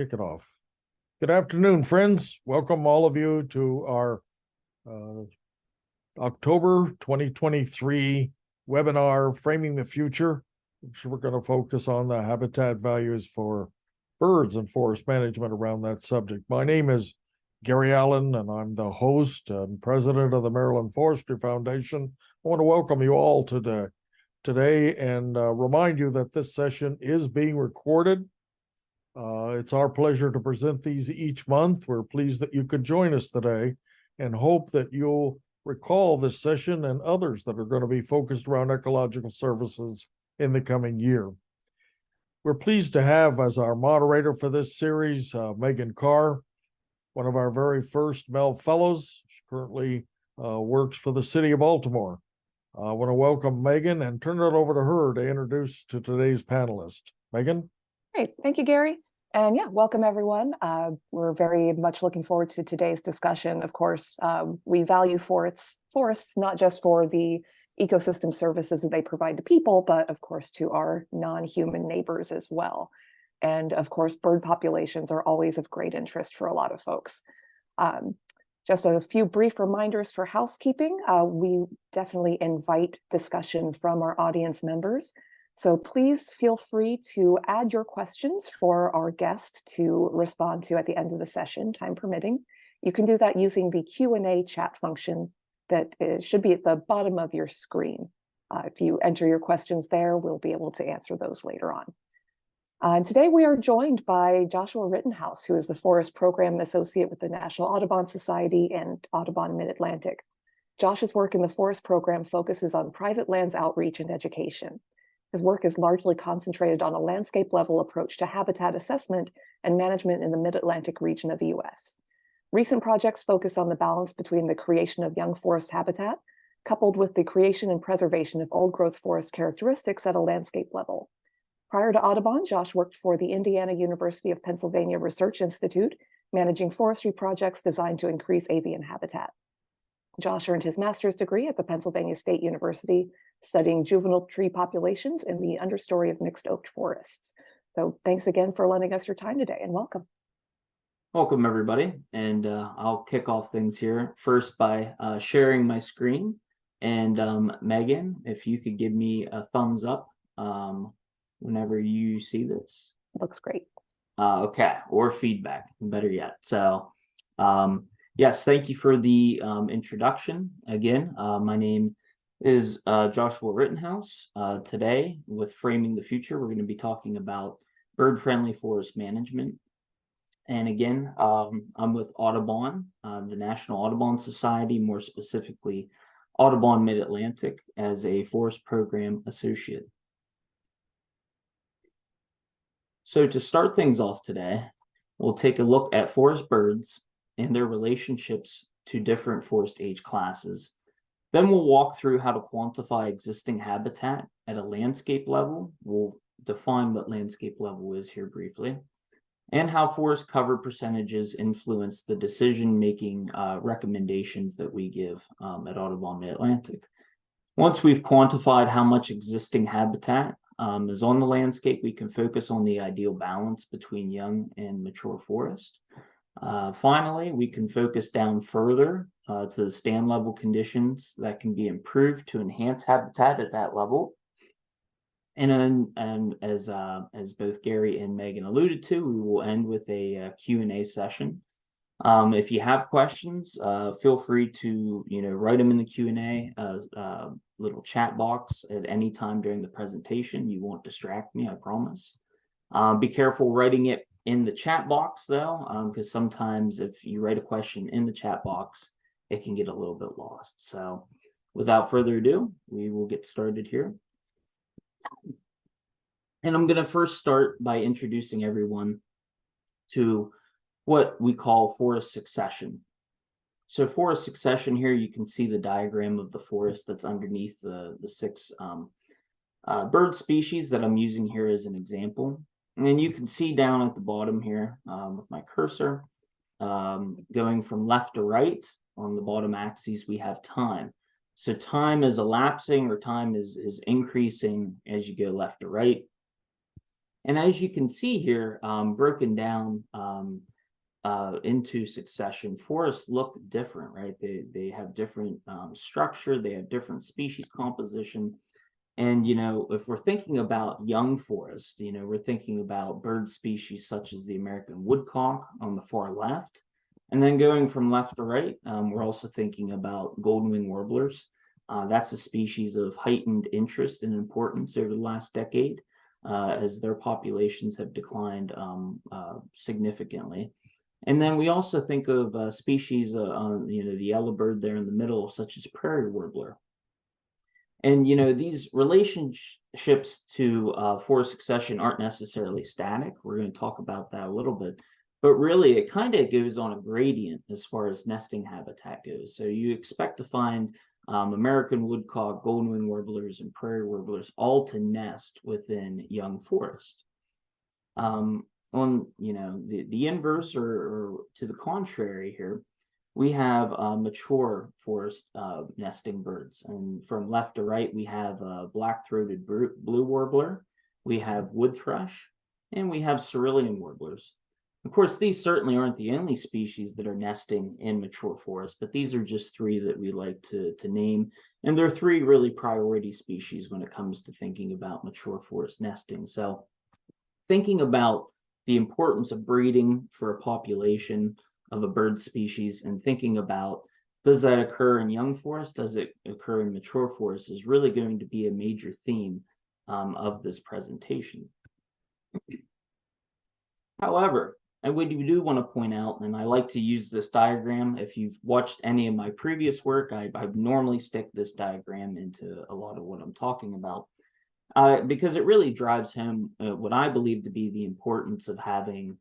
Kick it off. Good afternoon, friends. Welcome all of you to our October 2023 webinar, Framing the Future, which we're going to focus on the habitat values for birds and forest management around that subject. My name is Gary Allen, and I'm the host and president of the Maryland Forestry Foundation. I want to welcome you all today and remind you that this session is being recorded. It's our pleasure to present these each month. We're pleased that you could join us today and hope that you'll recall this session and others that are going to be focused around ecological services in the coming year. We're pleased to have as our moderator for this series, Megan Carr, one of our very first Mel Fellows. She currently works for the city of Baltimore. I want to welcome Megan and turn it over to her to introduce to today's panelist. Megan? Great, thank you, Gary. And yeah, welcome everyone. We're very much looking forward to today's discussion. Of course, we value forests not just for the ecosystem services that they provide to people, but of course to our non-human neighbors as well. And of course, bird populations are always of great interest for a lot of folks. Just a few brief reminders for housekeeping. We definitely invite discussion from our audience members. So please feel free to add your questions for our guest to respond to at the end of the session, time permitting. You can do that using the Q&A chat function that should be at the bottom of your screen. If you enter your questions there, we'll be able to answer those later on. And today we are joined by Joshua Rittenhouse, who is the Forest Program Associate with the National Audubon Society and Audubon Mid-Atlantic. Josh's work in the Forest Program focuses on private lands outreach and education. His work is largely concentrated on a landscape-level approach to habitat assessment and management in the Mid-Atlantic region of the U.S. Recent projects focus on the balance between the creation of young forest habitat, coupled with the creation and preservation of old-growth forest characteristics at a landscape level. Prior to Audubon, Josh worked for the Indiana University of Pennsylvania Research Institute, managing forestry projects designed to increase avian habitat. Josh earned his master's degree at the Pennsylvania State University, studying juvenile tree populations in the understory of mixed oak forests. So thanks again for lending us your time today, and welcome. Welcome, everybody. And I'll kick off things here first by sharing my screen. And Megan, if you could give me a thumbs up whenever you see this. Looks great. Okay, or feedback, better yet. So yes, thank you for the introduction. Again, my name is Joshua Rittenhouse. Today, with Framing the Future, we're going to be talking about bird-friendly forest management. And again, I'm with Audubon, the National Audubon Society, more specifically Audubon Mid-Atlantic, as a Forest Program Associate. So to start things off today, we'll take a look at forest birds and their relationships to different forest age classes. Then we'll walk through how to quantify existing habitat at a landscape level. We'll define what landscape level is here briefly, and how forest cover percentages influence the decision-making recommendations that we give at Audubon Mid-Atlantic. Once we've quantified how much existing habitat is on the landscape, we can focus on the ideal balance between young and mature forest. Finally, we can focus down further to the stand level conditions that can be improved to enhance habitat at that level. And as both Gary and Megan alluded to, we will end with a Q&A session. If you have questions, feel free to write them in the Q&A little chat box at any time during the presentation. You won't distract me, I promise. Be careful writing it in the chat box though, because sometimes if you write a question in the chat box, it can get a little bit lost. So without further ado, we will get started here. And I'm going to first start by introducing everyone to what we call forest succession. So forest succession here, you can see the diagram of the forest that's underneath the six bird species that I'm using here as an example. And then you can see down at the bottom here with my cursor, going from left to right on the bottom axis, we have time. So time is elapsing, or time is increasing as you go left to right. And as you can see here, broken down into succession, forests look different, right? They have different structure, they have different species composition. And, if we're thinking about young forest, we're thinking about bird species such as the American woodcock on the far left. And then going from left to right, we're also thinking about golden-winged warblers. That's a species of heightened interest and importance over the last decade, as their populations have declined significantly. And then we also think of species, the yellow bird there in the middle, such as prairie warbler. And these relationships to forest succession aren't necessarily static. We're going to talk about that a little bit, but really it kind of goes on a gradient as far as nesting habitat goes. So you expect to find American woodcock, golden-winged warblers, and prairie warblers all to nest within young forest. On the inverse or to the contrary here, we have mature forest nesting birds, and from left to right we have black-throated blue warbler, we have wood thrush, and we have cerulean warblers. Of course, these certainly aren't the only species that are nesting in mature forest, but these are just three that we like to name, and they're three really priority species when it comes to thinking about mature forest nesting. So thinking about the importance of breeding for a population of a bird species and thinking about, does that occur in young forest, does it occur in mature forest, is really going to be a major theme of this presentation. However, we do want to point out, and I like to use this diagram. If you've watched any of my previous work, I normally stick this diagram into a lot of what I'm talking about, because it really drives home what I believe to be the importance of having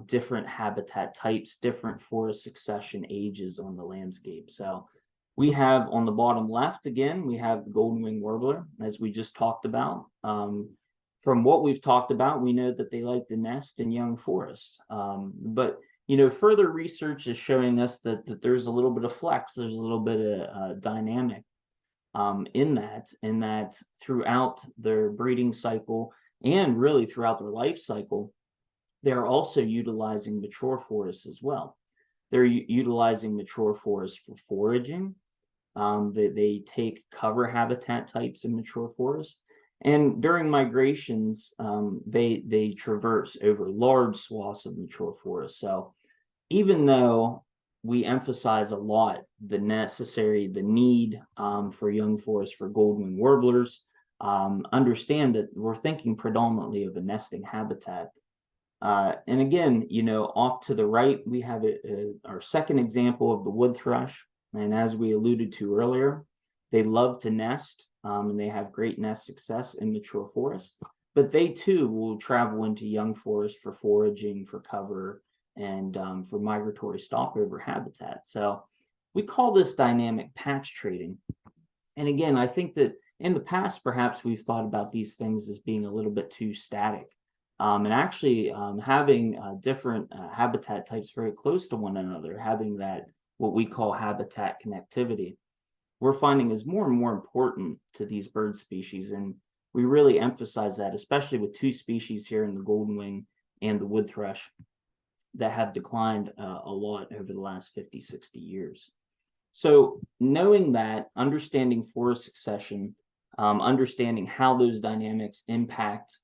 different habitat types, different forest succession ages on the landscape. So we have on the bottom left, again, we have the golden-winged warbler, as we just talked about. From what we've talked about, we know that they like to nest in young forests. But further research is showing us that there's a little bit of flex, there's a little bit of dynamic in that throughout their breeding cycle and really throughout their life cycle, they're also utilizing mature forests as well. They're utilizing mature forests for foraging. They take cover habitat types in mature forests. And during migrations, they traverse over large swaths of mature forest. So even though we emphasize a lot the need for young forest for golden-winged warblers, understand that we're thinking predominantly of a nesting habitat. And again, off to the right, we have our second example of the wood thrush. And as we alluded to earlier, they love to nest, and they have great nest success in mature forest, but they too will travel into young forest for foraging, for cover, and for migratory stopover habitat. So we call this dynamic patch trading. And again, I think that in the past, perhaps we've thought about these things as being a little bit too static. And actually having different habitat types very close to one another, having that what we call habitat connectivity, we're finding is more and more important to these bird species. And we really emphasize that, especially with two species here in the golden-wing and the wood thrush that have declined a lot over the last 50, 60 years. So knowing that, understanding forest succession, understanding how those dynamics impact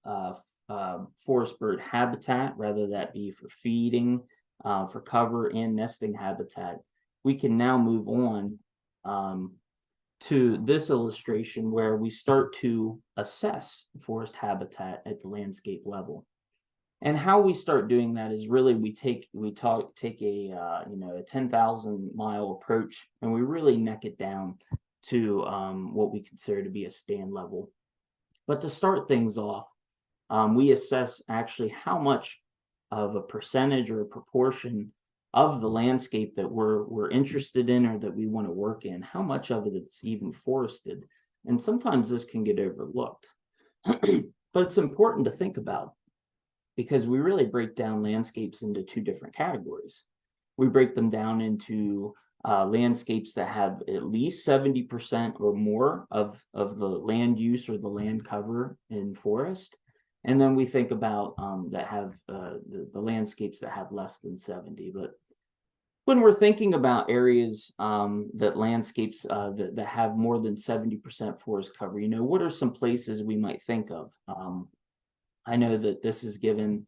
forest bird habitat, whether that be for feeding, for cover and nesting habitat, we can now move on to this illustration where we start to assess forest habitat at the landscape level. And how we start doing that is really we take a 10,000 mile approach, and we really neck it down to what we consider to be a stand level. But to start things off, we assess actually how much of a percentage or a proportion of the landscape that we're interested in or that we want to work in, how much of it is even forested. And sometimes this can get overlooked. But it's important to think about, because we really break down landscapes into two different categories. We break them down into landscapes that have at least 70% or more of the land use or the land cover in forest. And then we think about that have the landscapes that have less than 70. But when we're thinking about areas that landscapes that have more than 70% forest cover, what are some places we might think of? I know that this is given,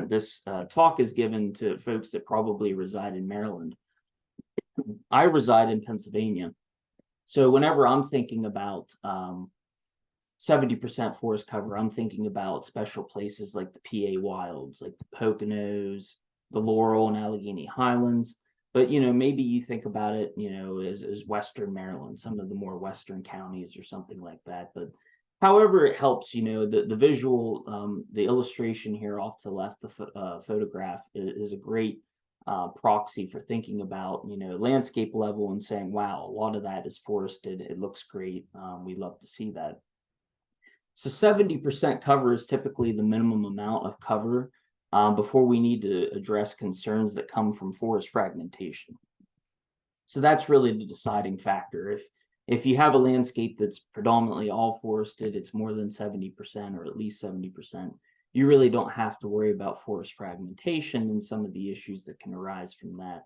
this talk is given to folks that probably reside in Maryland. I reside in Pennsylvania. So whenever I'm thinking about 70% forest cover, I'm thinking about special places like the PA Wilds, like the Poconos, the Laurel and Allegheny Highlands. But, maybe you think about it, as Western Maryland, some of the more Western counties or something like that. But however it helps, the visual, the illustration here off to the left, the photograph is a great proxy for thinking about, landscape level and saying, wow, a lot of that is forested. It looks great. We love to see that. So 70% cover is typically the minimum amount of cover before we need to address concerns that come from forest fragmentation. So that's really the deciding factor. If you have a landscape that's predominantly all forested, it's more than 70% or at least 70%, you really don't have to worry about forest fragmentation and some of the issues that can arise from that.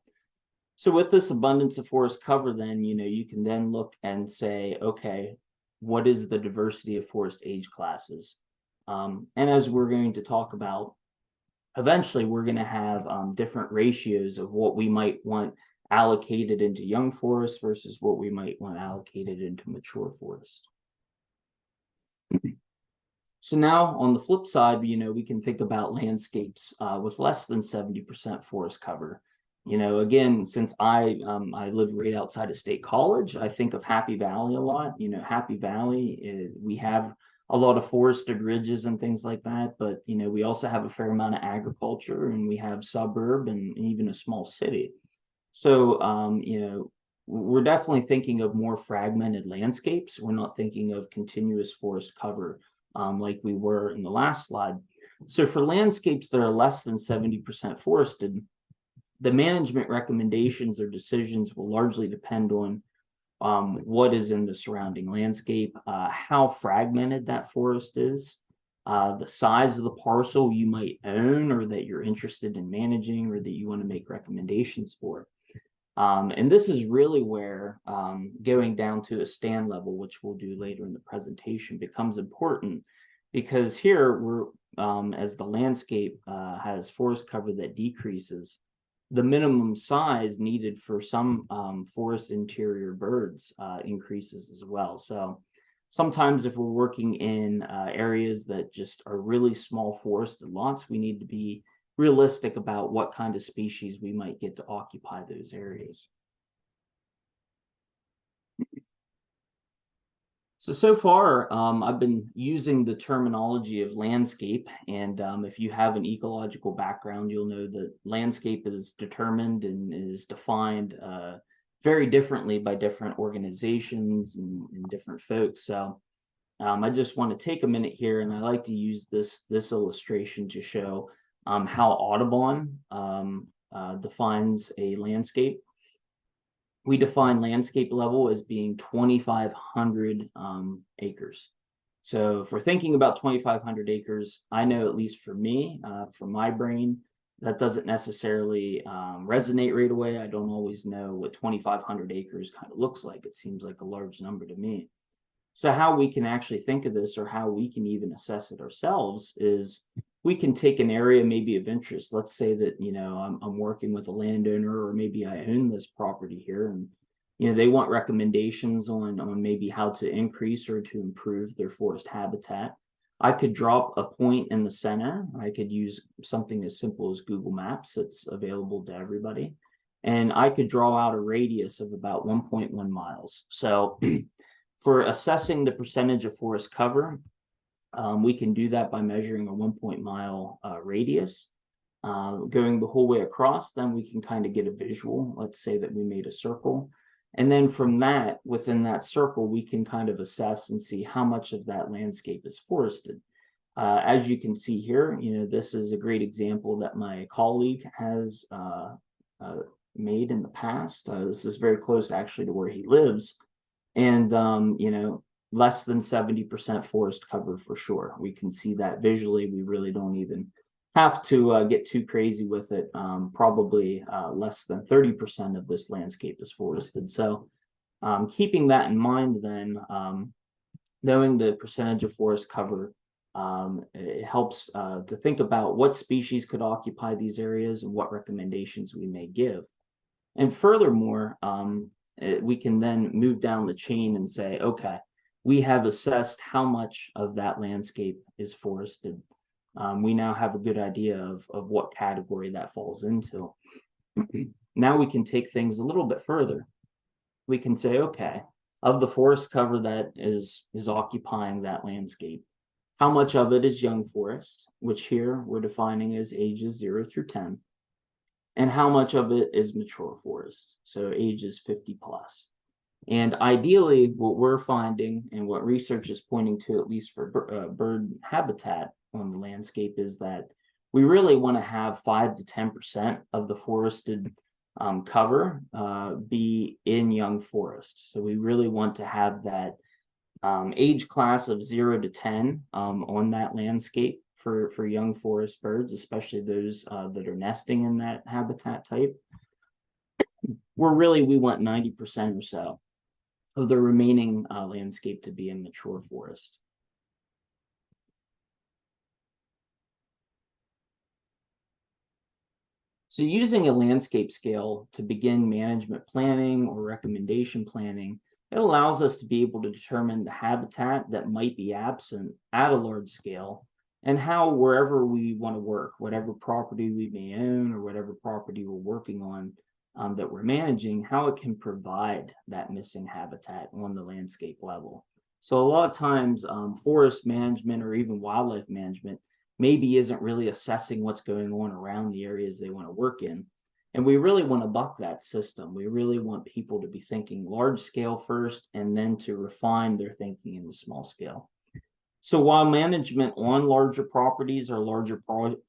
So with this abundance of forest cover, then, you can then look and say, okay, what is the diversity of forest age classes? And as we're going to talk about, eventually we're going to have different ratios of what we might want allocated into young forest versus what we might want allocated into mature forest. So now on the flip side, we can think about landscapes with less than 70% forest cover. Again, since I live right outside of State College, I think of Happy Valley a lot. Happy Valley, we have a lot of forested ridges and things like that, but we also have a fair amount of agriculture, and we have suburb and even a small city. So we're definitely thinking of more fragmented landscapes. We're not thinking of continuous forest cover like we were in the last slide. So for landscapes that are less than 70% forested, the management recommendations or decisions will largely depend on what is in the surrounding landscape, how fragmented that forest is, the size of the parcel you might own or that you're interested in managing or that you want to make recommendations for. And this is really where going down to a stand level, which we'll do later in the presentation, becomes important, because here we're as the landscape has forest cover that decreases, the minimum size needed for some forest interior birds increases as well. So sometimes if we're working in areas that just are really small forested lots, we need to be realistic about what kind of species we might get to occupy those areas. So far, I've been using the terminology of landscape, and if you have an ecological background, you'll know that landscape is determined and is defined very differently by different organizations and different folks. So I just want to take a minute here, and I like to use this illustration to show how Audubon defines a landscape. We define landscape level as being 2,500 acres. So if we're thinking about 2,500 acres, I know, at least for me, from my brain, that doesn't necessarily resonate right away. I don't always know what 2,500 acres kind of looks like. It seems like a large number to me. So how we can actually think of this, or how we can even assess it ourselves, is we can take an area maybe of interest. Let's say that, I'm working with a landowner, or maybe I own this property here, and, they want recommendations on maybe how to increase or to improve their forest habitat. I could drop a point in the center. I could use something as simple as Google Maps that's available to everybody. And I could draw out a radius of about 1.1 miles. So for assessing the percentage of forest cover, we can do that by measuring a 1.mile radius. Going the whole way across, then we can kind of get a visual. Let's say that we made a circle. And then from that, within that circle, we can kind of assess and see how much of that landscape is forested. As you can see here, this is a great example that my colleague has made in the past. This is very close actually to where he lives. And, less than 70% forest cover for sure. We can see that visually. We really don't even have to get too crazy with it. Probably less than 30% of this landscape is forested. So keeping that in mind, then knowing the percentage of forest cover, it helps to think about what species could occupy these areas and what recommendations we may give. And furthermore, we can then move down the chain and say, okay, we have assessed how much of that landscape is forested. We now have a good idea of what category that falls into. Now we can take things a little bit further. We can say, okay, of the forest cover that is occupying that landscape, how much of it is young forest, which here we're defining as ages 0 through 10, and how much of it is mature forest, so ages 50 plus. And ideally, what we're finding and what research is pointing to, at least for bird habitat on the landscape, is that we really want to have 5 to 10% of the forested cover be in young forest. So we really want to have that age class of 0 to 10 on that landscape for young forest birds, especially those that are nesting in that habitat type. We want 90% or so of the remaining landscape to be in mature forest. So using a landscape scale to begin management planning or recommendation planning, it allows us to be able to determine the habitat that might be absent at a large scale, and how wherever we want to work, whatever property we may own or whatever property we're working on that we're managing, how it can provide that missing habitat on the landscape level. So a lot of times forest management or even wildlife management maybe isn't really assessing what's going on around the areas they want to work in. And we really want to buck that system. We really want people to be thinking large scale first, and then to refine their thinking in the small scale. So while management on larger properties or larger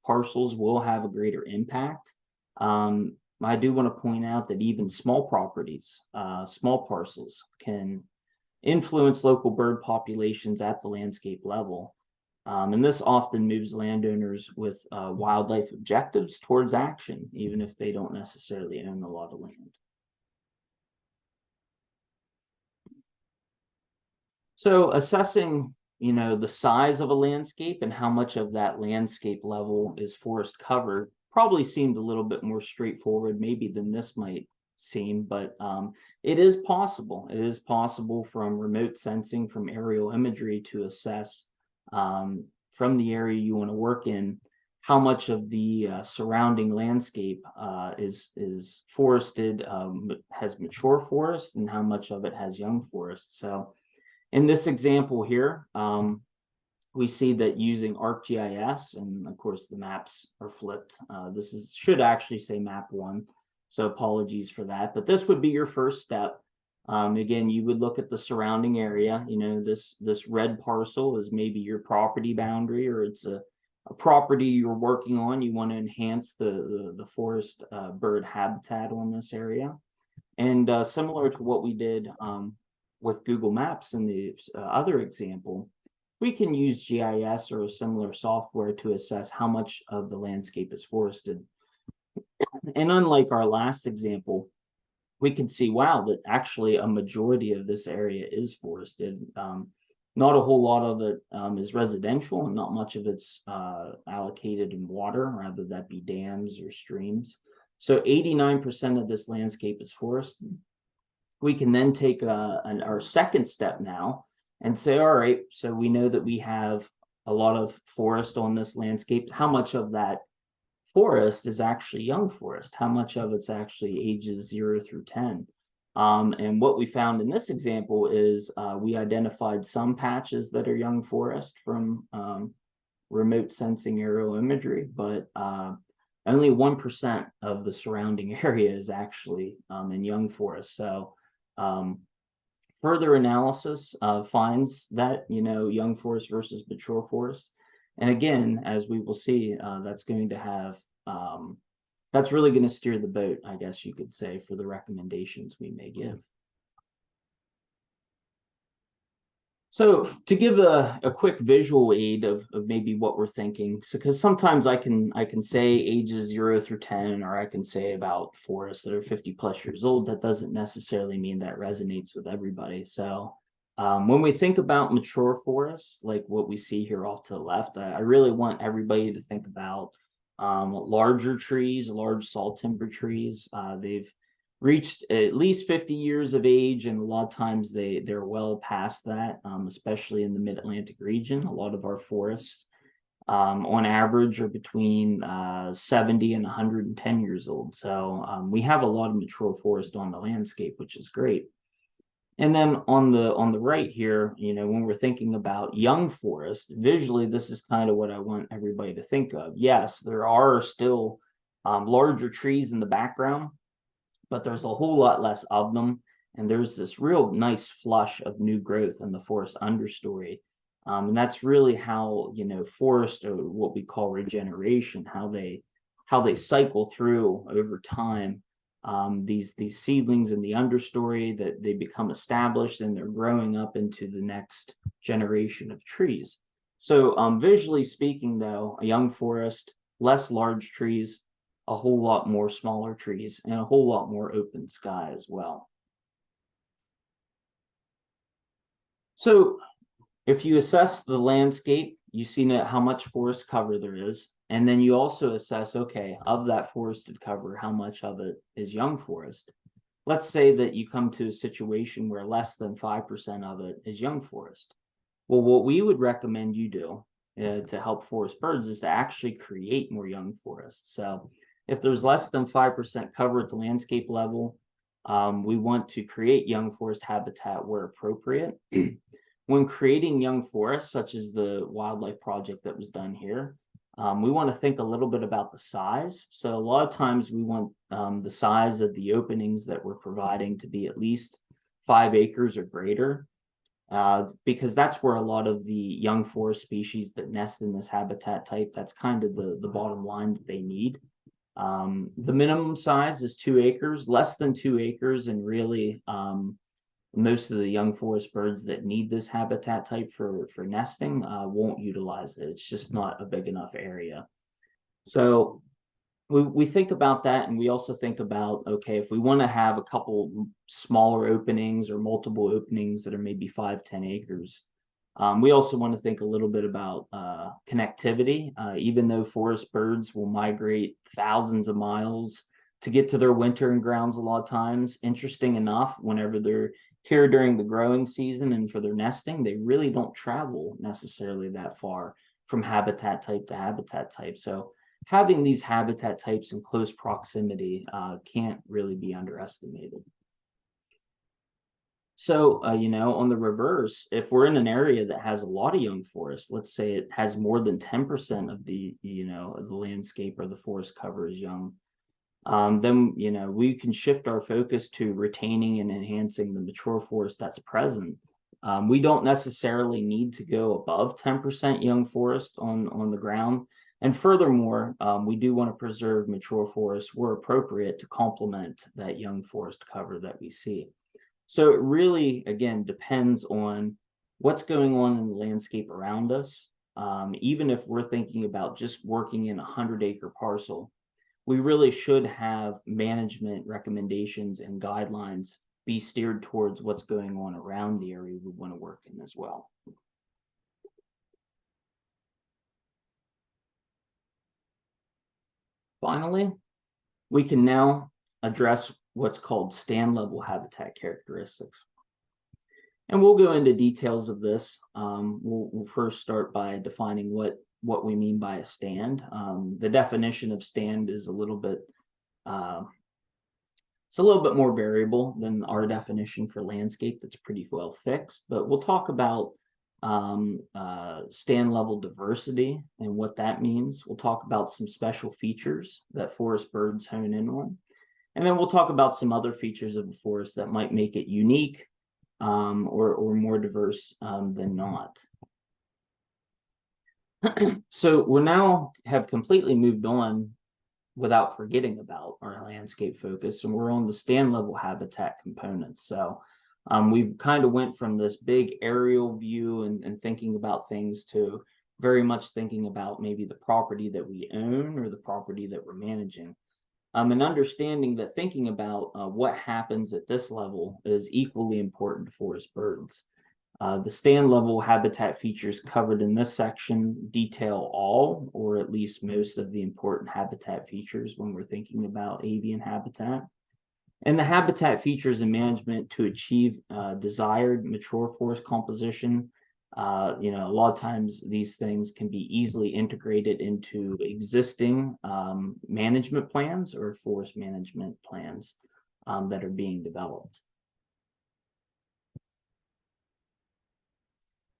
parcels will have a greater impact, I do want to point out that even small properties, small parcels, can influence local bird populations at the landscape level. And this often moves landowners with wildlife objectives towards action, even if they don't necessarily own a lot of land. So assessing, the size of a landscape and how much of that landscape level is forest covered probably seemed a little bit more straightforward maybe than this might seem, but it is possible. It is possible from remote sensing, from aerial imagery, to assess from the area you want to work in how much of the surrounding landscape is forested, has mature forest, and how much of it has young forest. So in this example here, we see that using ArcGIS, and of course the maps are flipped. This should actually say map 1, so apologies for that. But this would be your first step. Again, you would look at the surrounding area. This red parcel is maybe your property boundary, or it's a property you're working on. You want to enhance the forest bird habitat on this area. And similar to what we did with Google Maps in the other example, we can use GIS or a similar software to assess how much of the landscape is forested. And unlike our last example, we can see, wow, that actually a majority of this area is forested. Not a whole lot of it is residential, and not much of it's allocated in water, rather that be dams or streams. So 89% of this landscape is forested. We can then take our second step now and say, all right, so we know that we have a lot of forest on this landscape. How much of that forest is actually young forest? How much of it's actually ages 0 through 10? And what we found in this example is we identified some patches that are young forest from remote sensing aerial imagery, but only 1% of the surrounding area is actually in young forest. So further analysis finds that, young forest versus mature forest. And again, as we will see, that's going to have, that's really going to steer the boat, I guess you could say, for the recommendations we may give. So to give a quick visual aid of maybe what we're thinking, so because sometimes I can say ages 0 through 10, or I can say about forests that are 50 plus years old. That doesn't necessarily mean that resonates with everybody. So when we think about mature forests, like what we see here off to the left, I really want everybody to think about larger trees, large saw timber trees. They've reached at least 50 years of age, and a lot of times they're well past that, especially in the mid-Atlantic region. A lot of our forests on average are between 70 and 110 years old. So we have a lot of mature forest on the landscape, which is great. And then on the right here, when we're thinking about young forest, visually, this is kind of what I want everybody to think of. Yes, there are still larger trees in the background, but there's a whole lot less of them. And there's this real nice flush of new growth in the forest understory. And that's really how, forest, or what we call regeneration, how they cycle through over time. These seedlings in the understory, that they become established and they're growing up into the next generation of trees. So visually speaking, though, a young forest, less large trees, a whole lot more smaller trees, and a whole lot more open sky as well. So if you assess the landscape, you see how much forest cover there is, and then you also assess, okay, of that forested cover, how much of it is young forest. Let's say that you come to a situation where less than 5% of it is young forest. Well, what we would recommend you do to help forest birds is to actually create more young forests. So if there's less than 5% cover at the landscape level, we want to create young forest habitat where appropriate. When creating young forests, such as the wildlife project that was done here, we want to think a little bit about the size. So a lot of times we want the size of the openings that we're providing to be at least 5 acres or greater, because that's where a lot of the young forest species that nest in this habitat type, that's kind of the bottom line that they need. The minimum size is 2 acres, less than 2 acres, and really most of the young forest birds that need this habitat type for nesting won't utilize it. It's just not a big enough area. So we think about that, and we also think about, okay, if we want to have a couple smaller openings or multiple openings that are maybe 5-10 acres, we also want to think a little bit about connectivity. Even though forest birds will migrate thousands of miles to get to their wintering grounds a lot of times, interesting enough, whenever they're here during the growing season and for their nesting, they really don't travel necessarily that far from habitat type to habitat type. So having these habitat types in close proximity can't really be underestimated. So, on the reverse, if we're in an area that has a lot of young forest, let's say it has more than 10% of the, the landscape or the forest cover is young, then, we can shift our focus to retaining and enhancing the mature forest that's present. We don't necessarily need to go above 10% young forest on the ground. And furthermore, we do want to preserve mature forests where appropriate to complement that young forest cover that we see. So it really, again, depends on what's going on in the landscape around us. Even if we're thinking about just working in a 100-acre parcel, we really should have management recommendations and guidelines be steered towards what's going on around the area we want to work in as well. Finally, we can now address what's called stand level habitat characteristics. And we'll go into details of this. We'll first start by defining what we mean by a stand. The definition of stand is a little bit more variable than our definition for landscape. That's pretty well fixed, but we'll talk about stand level diversity and what that means. We'll talk about some special features that forest birds hone in on. And then we'll talk about some other features of the forest that might make it unique or more diverse than not. So we now have completely moved on without forgetting about our landscape focus, and we're on the stand level habitat components. So We've kind of went from this big aerial view and thinking about things to very much thinking about maybe the property that we own or the property that we're managing. And understanding that thinking about what happens at this level is equally important to forest birds. The stand level habitat features covered in this section detail all, or at least most of the important habitat features when we're thinking about avian habitat. And the habitat features and management to achieve desired mature forest composition. A lot of times these things can be easily integrated into existing management plans or forest management plans that are being developed.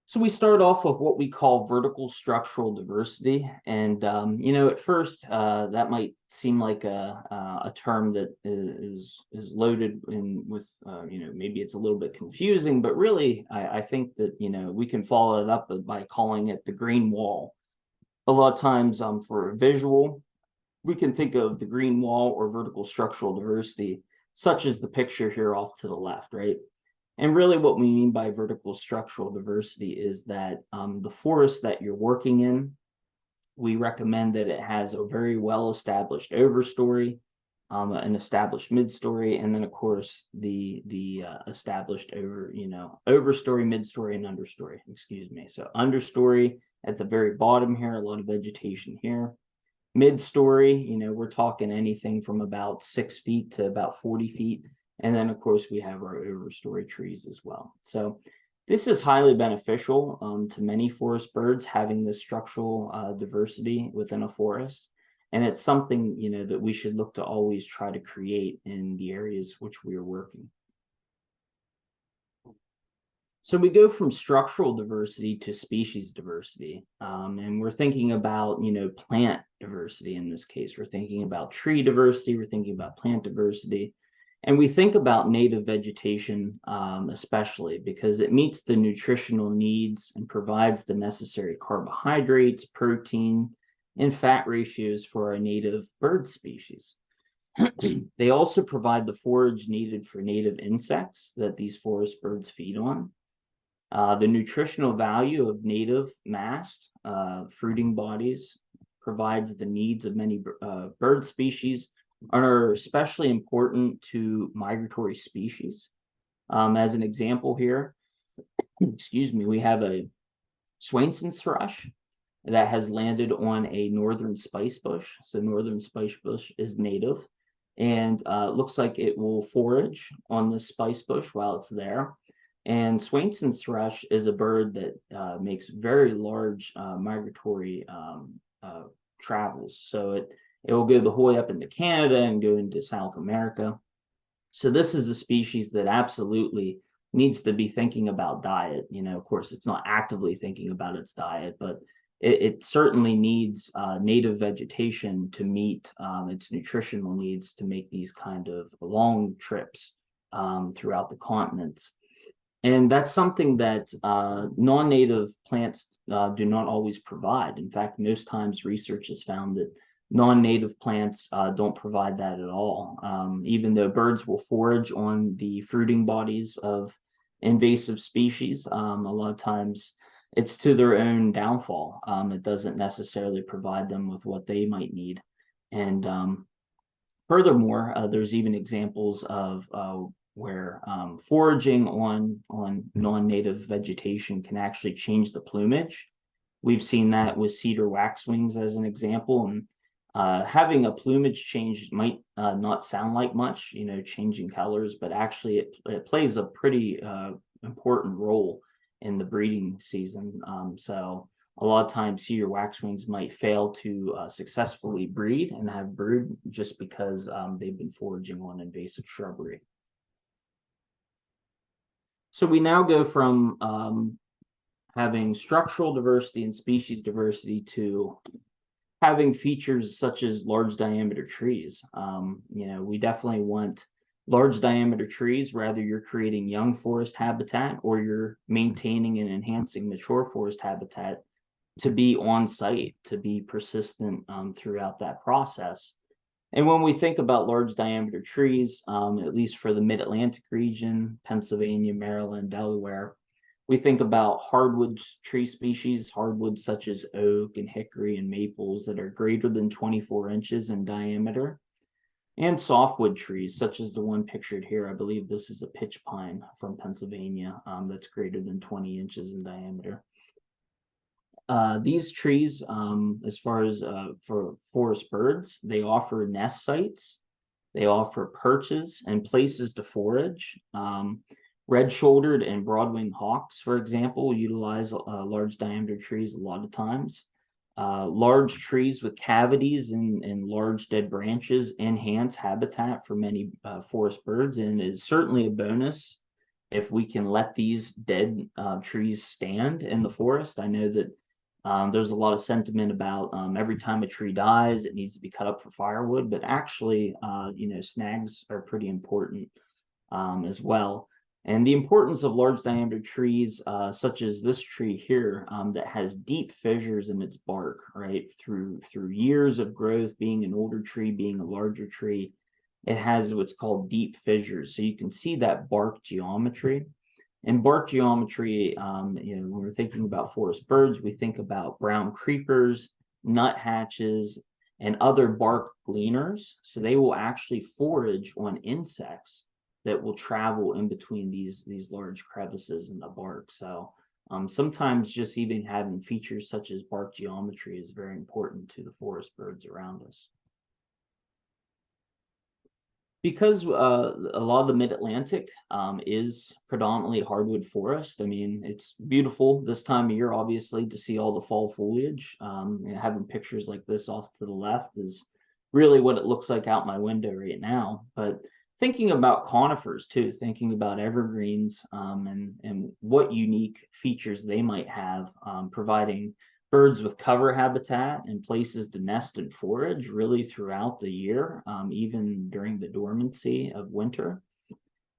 So we start off with what we call vertical structural diversity. And, at first that might seem like a term that is loaded in with, maybe it's a little bit confusing, but really I think that, we can follow it up by calling it the green wall. A lot of times for a visual, we can think of the green wall or vertical structural diversity, such as the picture here off to the left, right? And really what we mean by vertical structural diversity is that the forest that you're working in, we recommend that it has a very well-established overstory, an established midstory, and then of course the established overstory, midstory, and understory, excuse me. So understory at the very bottom here, a lot of vegetation here. Mid-story, we're talking anything from about 6 feet to about 40 feet. And then, of course, we have our overstory trees as well. So this is highly beneficial to many forest birds, having this structural diversity within a forest. And it's something, that we should look to always try to create in the areas which we are working. So we go from structural diversity to species diversity. And we're thinking about, plant diversity in this case. We're thinking about tree diversity. We're thinking about plant diversity. And we think about native vegetation, especially because it meets the nutritional needs and provides the necessary carbohydrates, protein, and fat ratios for our native bird species. They also provide the forage needed for native insects that these forest birds feed on. The nutritional value of native mast fruiting bodies provides the needs of many bird species, are especially important to migratory species. As an example here, excuse me, we have a Swainson's thrush that has landed on a northern spice bush. So northern spice bush is native, and looks like it will forage on this spice bush while it's there. And Swainson's thrush is a bird that makes very large migratory travels. So it will go the whole way up into Canada and go into South America. So this is a species that absolutely needs to be thinking about diet. Of course, it's not actively thinking about its diet, but it certainly needs native vegetation to meet its nutritional needs to make these kind of long trips throughout the continents. And that's something that non-native plants do not always provide. In fact, most times research has found that non-native plants don't provide that at all. Even though birds will forage on the fruiting bodies of invasive species, a lot of times it's to their own downfall. It doesn't necessarily provide them with what they might need. And furthermore, there's even examples of where foraging on non-native vegetation can actually change the plumage. We've seen that with cedar waxwings as an example, and having a plumage change might not sound like much, changing colors, but actually it plays a pretty important role in the breeding season. So a lot of times cedar waxwings might fail to successfully breed and have brood just because they've been foraging on invasive shrubbery. So we now go from having structural diversity and species diversity to having features such as large diameter trees. We definitely want large diameter trees, whether you're creating young forest habitat or you're maintaining and enhancing mature forest habitat, to be on site, to be persistent throughout that process. And when we think about large diameter trees, at least for the Mid-Atlantic region, Pennsylvania, Maryland, Delaware, we think about hardwood tree species, hardwoods such as oak and hickory and maples that are greater than 24 inches in diameter, and softwood trees such as the one pictured here. I believe this is a pitch pine from Pennsylvania that's greater than 20 inches in diameter. These trees, as far as for forest birds, they offer nest sites, they offer perches and places to forage. Red-shouldered and broadwing hawks, for example, utilize large diameter trees a lot of times. Large trees with cavities and large dead branches enhance habitat for many forest birds, and is certainly a bonus if we can let these dead trees stand in the forest. I know that there's a lot of sentiment about every time a tree dies, it needs to be cut up for firewood, but actually, snags are pretty important as well. And the importance of large diameter trees, such as this tree here, that has deep fissures in its bark, right? Through years of growth, being an older tree, being a larger tree, it has what's called deep fissures. So you can see that bark geometry. And bark geometry, when we're thinking about forest birds, we think about brown creepers, nuthatches, and other bark gleaners. So they will actually forage on insects that will travel in between these large crevices in the bark. So sometimes just even having features such as bark geometry is very important to the forest birds around us. Because a lot of the Mid-Atlantic is predominantly hardwood forest. I mean, it's beautiful this time of year, obviously, to see all the fall foliage. Having pictures like this off to the left is really what it looks like out my window right now. But thinking about conifers too, thinking about evergreens and what unique features they might have, providing birds with cover habitat and places to nest and forage really throughout the year, even during the dormancy of winter.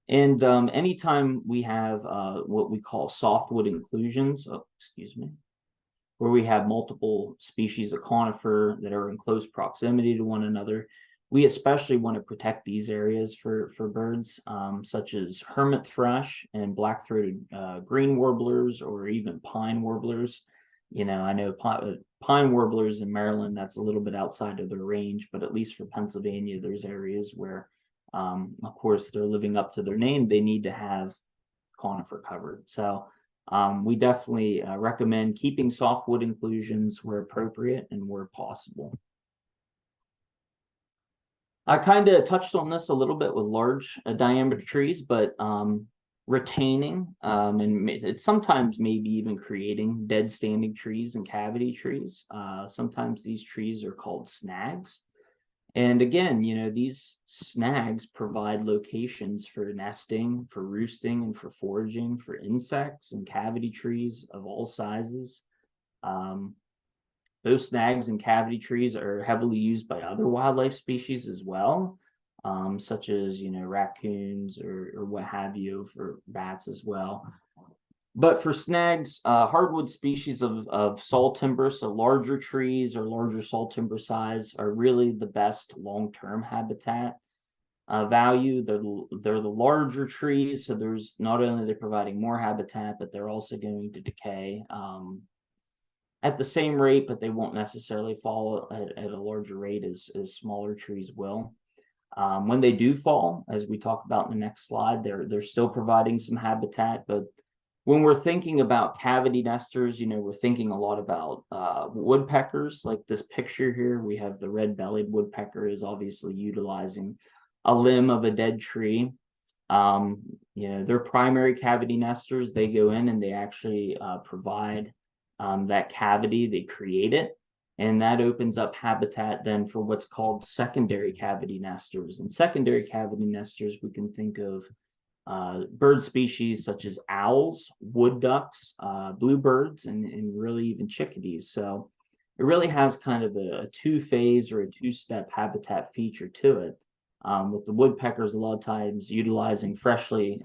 And anytime we have what we call softwood inclusions, where we have multiple species of conifer that are in close proximity to one another, we especially want to protect these areas for birds, such as hermit thrush and black-throated green warblers, or even pine warblers. I know pine warblers in Maryland, that's a little bit outside of their range, but at least for Pennsylvania, there's areas where, of course, they're living up to their name. They need to have conifer covered. So we definitely recommend keeping softwood inclusions where appropriate and where possible. I kind of touched on this a little bit with large diameter trees, but retaining and it's sometimes maybe even creating dead standing trees and cavity trees. Sometimes these trees are called snags. And again, these snags provide locations for nesting, for roosting, and for foraging for insects and cavity trees of all sizes. Those snags and cavity trees are heavily used by other wildlife species as well, such as, raccoons or what have you, for bats as well. But for snags, hardwood species of saw timber, so larger trees or larger saw timber size, are really the best long-term habitat value. They're the larger trees, so there's not only they're providing more habitat, but they're also going to decay at the same rate, but they won't necessarily fall at a larger rate as smaller trees will. When they do fall, as we talk about in the next slide, they're still providing some habitat. But when we're thinking about cavity nesters, we're thinking a lot about woodpeckers. Like this picture here, we have the red-bellied woodpecker is obviously utilizing a limb of a dead tree. They're primary cavity nesters. They go in and they actually provide that cavity, they create it, and that opens up habitat then for what's called secondary cavity nesters. And secondary cavity nesters, we can think of bird species such as owls, wood ducks, bluebirds, and really even chickadees. So it really has kind of a two-phase or a two-step habitat feature to it, with the woodpeckers a lot of times utilizing freshly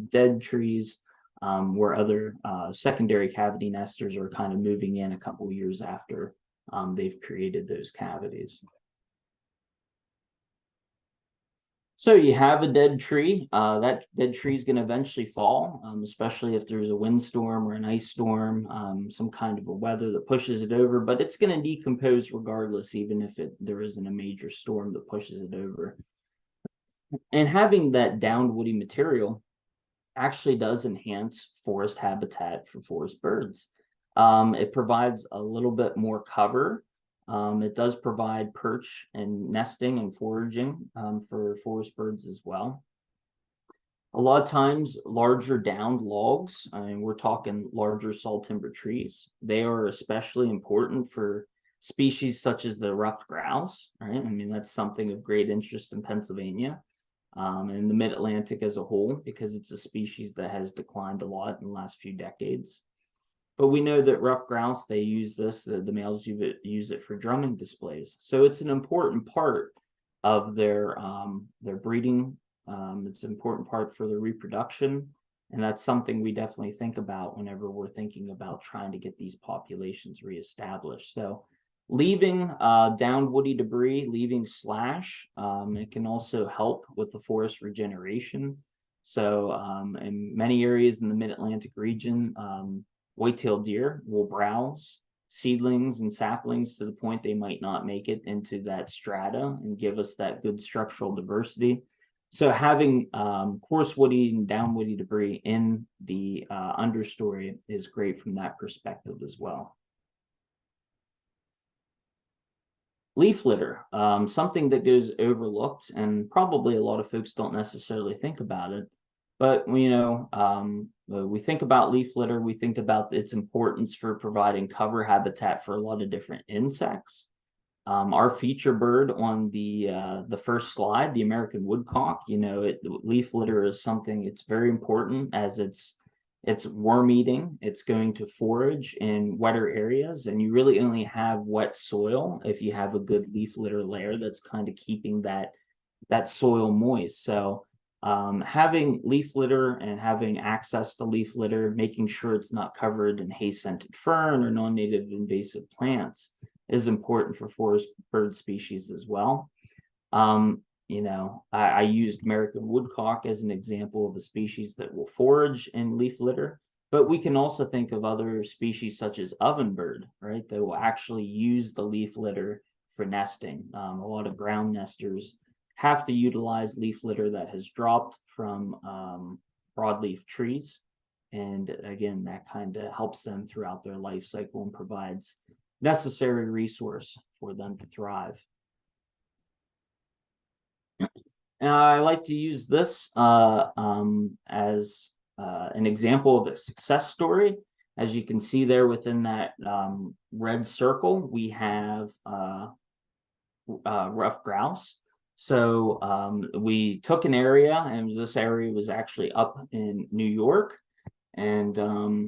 dead trees, where other secondary cavity nesters are kind of moving in a couple years after they've created those cavities. So you have a dead tree. That dead tree is going to eventually fall, especially if there's a windstorm or an ice storm, some kind of a weather that pushes it over. But it's going to decompose regardless, even if there isn't a major storm that pushes it over. And having that downed woody material actually does enhance forest habitat for forest birds. It provides a little bit more cover. It does provide perch and nesting and foraging for forest birds as well. A lot of times, larger downed logs, I mean, we're talking larger saw timber trees, they are especially important for species such as the ruffed grouse, right? I mean, that's something of great interest in Pennsylvania and the mid-Atlantic as a whole, because it's a species that has declined a lot in the last few decades. But we know that ruffed grouse, they use this, the males use it for drumming displays. So it's an important part of their breeding. It's an important part for their reproduction. And that's something we definitely think about whenever we're thinking about trying to get these populations reestablished. So leaving downed woody debris, leaving slash, it can also help with the forest regeneration. So in many areas in the mid-Atlantic region, white-tailed deer will browse seedlings and saplings to the point they might not make it into that strata and give us that good structural diversity. So having coarse woody and down woody debris in the understory is great from that perspective as well. Leaf litter, something that goes overlooked, and probably a lot of folks don't necessarily think about it. But we think about leaf litter, we think about its importance for providing cover habitat for a lot of different insects. Our feature bird on the first slide, the American woodcock, leaf litter is something, it's very important, as it's worm eating. It's going to forage in wetter areas, and you really only have wet soil if you have a good leaf litter layer that's kind of keeping that soil moist. So having leaf litter and having access to leaf litter, making sure it's not covered in hay-scented fern or non-native invasive plants is important for forest bird species as well. I used American woodcock as an example of a species that will forage in leaf litter, but we can also think of other species such as ovenbird, right? That will actually use the leaf litter for nesting. A lot of ground nesters have to utilize leaf litter that has dropped from broadleaf trees. And again, that kind of helps them throughout their life cycle and provides necessary resource for them to thrive. And I like to use this as an example of a success story. As you can see there within that red circle, we have ruffed grouse. So we took an area, and this area was actually up in New York. And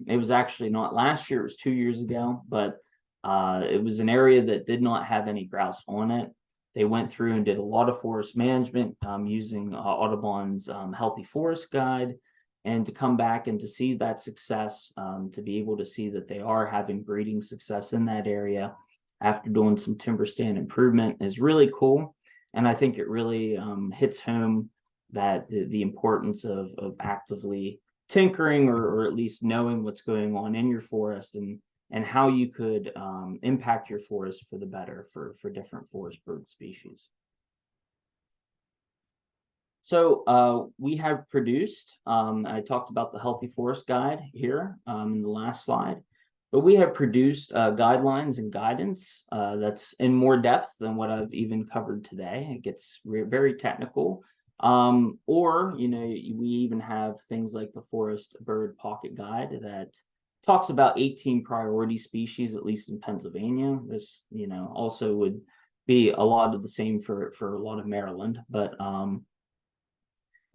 it was actually not last year, it was 2 years ago, but it was an area that did not have any grouse on it. They went through and did a lot of forest management using Audubon's Healthy Forest Guide, and to come back and to see that success, to be able to see that they are having breeding success in that area after doing some timber stand improvement is really cool. And I think it really hits home that the importance of actively tinkering or at least knowing what's going on in your forest and how you could impact your forest for the better for different forest bird species. So we have produced, I talked about the Healthy Forest Guide here in the last slide, but we have produced guidelines and guidance that's in more depth than what I've even covered today. It gets very technical. We even have things like the Forest Bird Pocket Guide that talks about 18 priority species, at least in Pennsylvania. This, also would be a lot of the same for a lot of Maryland, but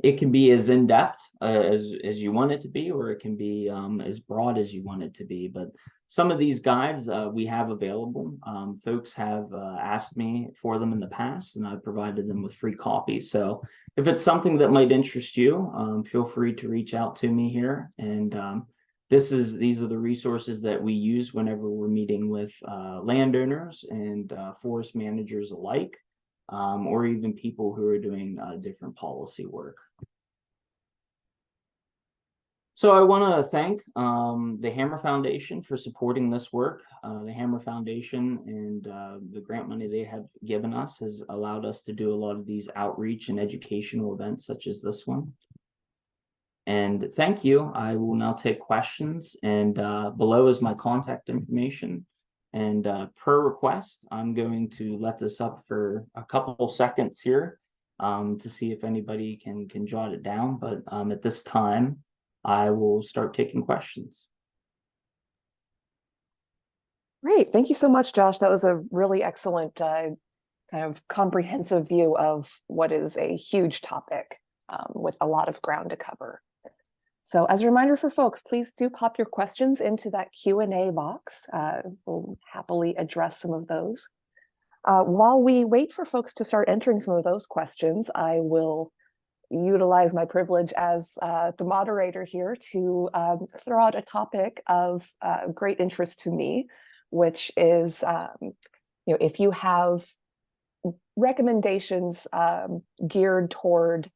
it can be as in-depth as you want it to be, or it can be as broad as you want it to be. But some of these guides we have available. Folks have asked me for them in the past, and I've provided them with free copies. So if it's something that might interest you, feel free to reach out to me here. And these are the resources that we use whenever we're meeting with landowners and forest managers alike. or even people who are doing different policy work. So I want to thank the Hammer Foundation for supporting this work. The Hammer Foundation and the grant money they have given us has allowed us to do a lot of these outreach and educational events such as this one. And thank you. I will now take questions, and below is my contact information. And per request, I'm going to let this up for a couple seconds here to see if anybody can jot it down. But at this time, I will start taking questions. Great. Thank you so much, Josh. That was a really excellent kind of comprehensive view of what is a huge topic with a lot of ground to cover. So as a reminder for folks, please do pop your questions into that Q&A box. We'll happily address some of those. While we wait for folks to start entering some of those questions, I will utilize my privilege as the moderator here to throw out a topic of great interest to me, which is, if you have recommendations geared toward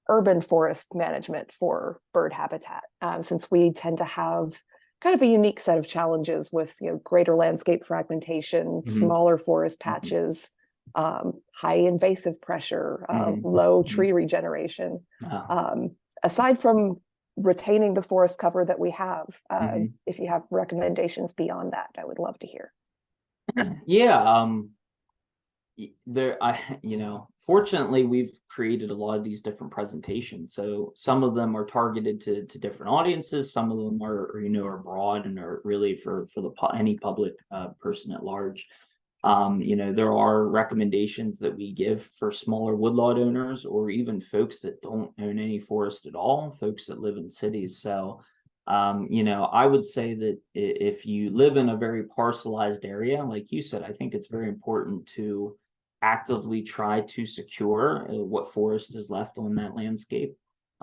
urban forest management for bird habitat, since we tend to have kind of a unique set of challenges with greater landscape fragmentation, smaller forest patches, high invasive pressure, low tree regeneration. Aside from retaining the forest cover that we have, if you have recommendations beyond that, I would love to hear. Yeah, fortunately we've created a lot of these different presentations, so some of them are targeted to different audiences, some of them are broad and are really for any public person at large. There are recommendations that we give for smaller woodlot owners, or even folks that don't own any forest at all, folks that live in cities. So I would say that if you live in a very parcelized area, like you said, I think it's very important to actively try to secure what forest is left on that landscape.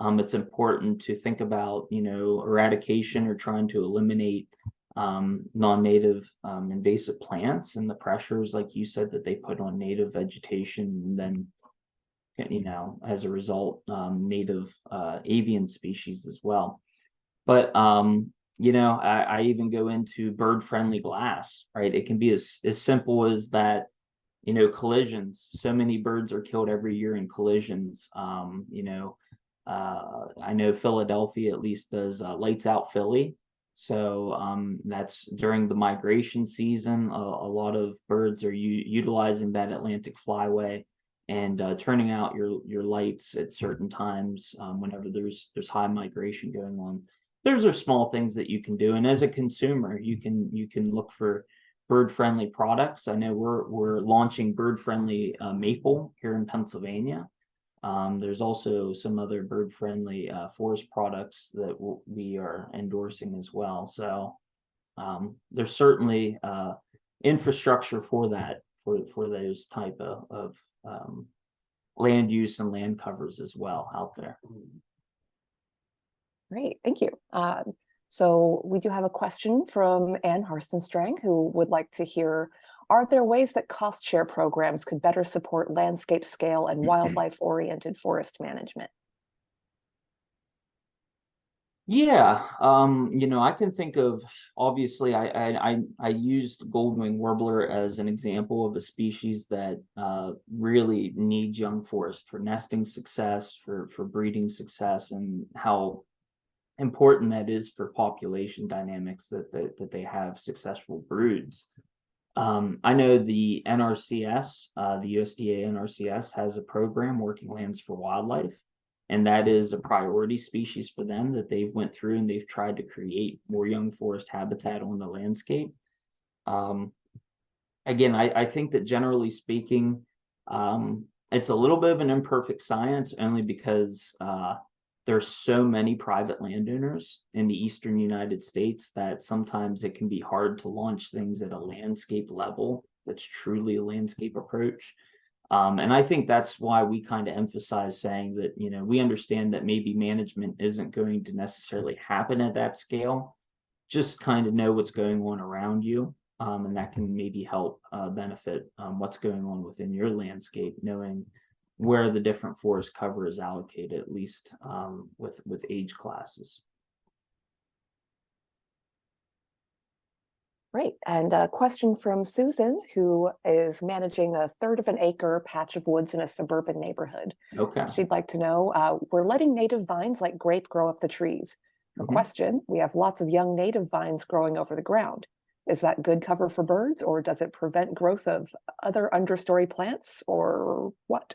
It's important to think about, eradication or trying to eliminate non-native invasive plants and the pressures, like you said, that they put on native vegetation, and then, as a result, native avian species as well. But I even go into bird-friendly glass, right? It can be as simple as that. Collisions. So many birds are killed every year in collisions. I know Philadelphia at least does Lights Out Philly. So that's during the migration season. A lot of birds are utilizing that Atlantic flyway and turning out your lights at certain times whenever there's high migration going on. Those are small things that you can do, and as a consumer, you can look for bird-friendly products. I know we're launching bird-friendly maple here in Pennsylvania. There's also some other bird-friendly forest products that we are endorsing as well. So there's certainly infrastructure for that, for those type of land use and land covers as well out there. Great, thank you. So we do have a question from Ann Harstenstrang, who would like to hear, are there ways that cost share programs could better support landscape scale and wildlife-oriented forest management? Yeah, I can think of, obviously, I used goldwing warbler as an example of a species that really needs young forest for nesting success, for breeding success, and how important that is for population dynamics that they have successful broods. I know the NRCS, the USDA NRCS has a program, Working Lands for Wildlife, and that is a priority species for them that they've went through, and they've tried to create more young forest habitat on the landscape. Again, I think that generally speaking, it's a little bit of an imperfect science, only because there's so many private landowners in the eastern United States that sometimes it can be hard to launch things at a landscape level that's truly a landscape approach. And I think that's why we kind of emphasize saying that, we understand that maybe management isn't going to necessarily happen at that scale. Just kind of know what's going on around you. And that can maybe help benefit what's going on within your landscape, knowing where the different forest cover is allocated, at least with age classes. Great. And a question from Susan, who is managing a third of an acre patch of woods in a suburban neighborhood. Okay. She'd like to know, we're letting native vines like grape grow up the trees. Her Mhm. question, we have lots of young native vines growing over the ground. Is that good cover for birds, or does it prevent growth of other understory plants, or what?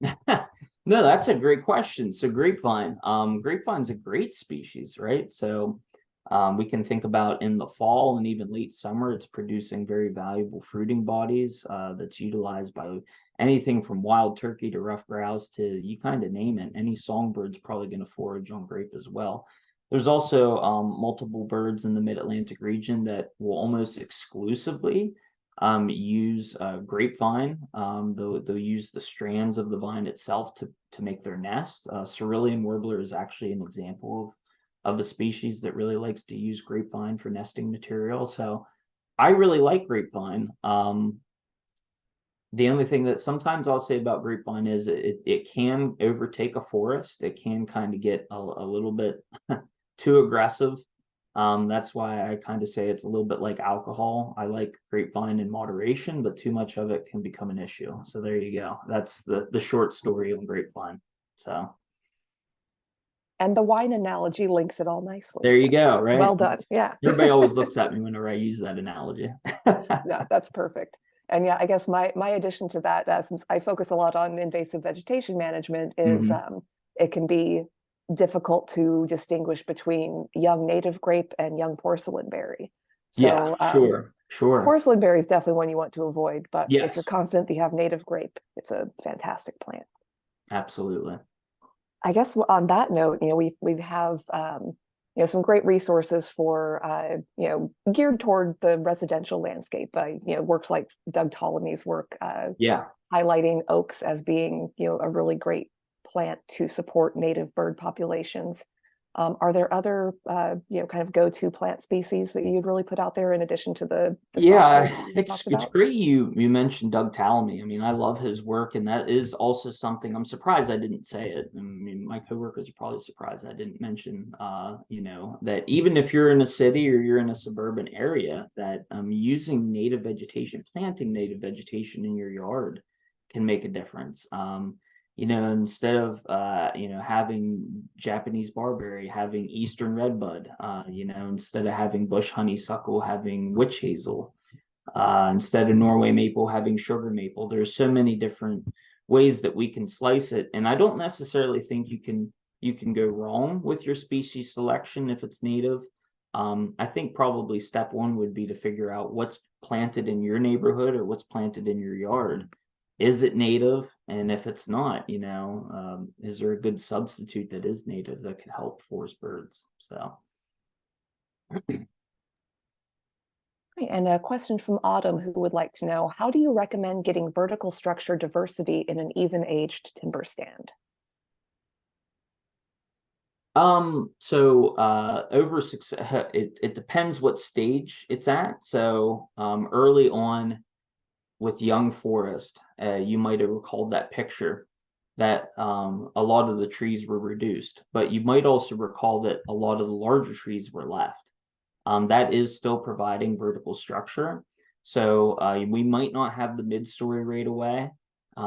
No, that's a great question. So grapevine, grapevine's a great species, right? So we can think about in the fall and even late summer, it's producing very valuable fruiting bodies that's utilized by anything from wild turkey to ruffed grouse to you kind of name it. Any songbird's probably going to forage on grape as well. There's also multiple birds in the mid-Atlantic region that will almost exclusively use grapevine. They'll use the strands of the vine itself to make their nest. Cerulean warbler is actually an example of a species that really likes to use grapevine for nesting material. So I really like grapevine. The only thing that sometimes I'll say about grapevine is it can overtake a forest. It can kind of get a little bit too aggressive. That's why I kind of say it's a little bit like alcohol. I like grapevine in moderation, but too much of it can become an issue. So there you go. That's the short story on grapevine. So And the wine analogy links it all nicely. there you go, right? Well done. Yeah. Everybody always looks at me whenever I use that analogy. Yeah, that's perfect. And yeah, I guess my addition to that, since I focus a lot on invasive vegetation management, is it can be difficult to distinguish between young native grape and young porcelain berry. Yeah, So sure. porcelain berry is definitely one you want to avoid, but if Yes. you're confident that you have native grape, it's a fantastic plant. Absolutely. I guess on that note, we have some great resources for geared toward the residential landscape. Works like Doug Ptolemy's work, Yeah. highlighting oaks as being a really great plant to support native bird populations. Are there other kind of go-to plant species that you'd really put out there in addition to the Yeah, softwoods you talked it's about? great you mentioned Doug Tallamy. I mean, I love his work, and that is also something I'm surprised I didn't say it. I mean, my coworkers are probably surprised I didn't mention that even if you're in a city or you're in a suburban area, that using native vegetation, planting native vegetation in your yard can make a difference. Instead of having Japanese barberry, having Eastern redbud, instead of having bush honeysuckle, having witch hazel, instead of Norway maple, having sugar maple. There's so many different ways that we can slice it, and I don't necessarily think you can go wrong with your species selection if it's native. I think probably step one would be to figure out what's planted in your neighborhood or what's planted in your yard. Is it native? And if it's not, is there a good substitute that is native that could help forest birds? So. And a question from Autumn, who would like to know, how do you recommend getting vertical structure diversity in an even-aged timber stand? Over success, it depends what stage it's at. So early on with young forest, you might have recalled that picture that a lot of the trees were reduced, but you might also recall that a lot of the larger trees were left. That is still providing vertical structure. So we might not have the mid-story right away.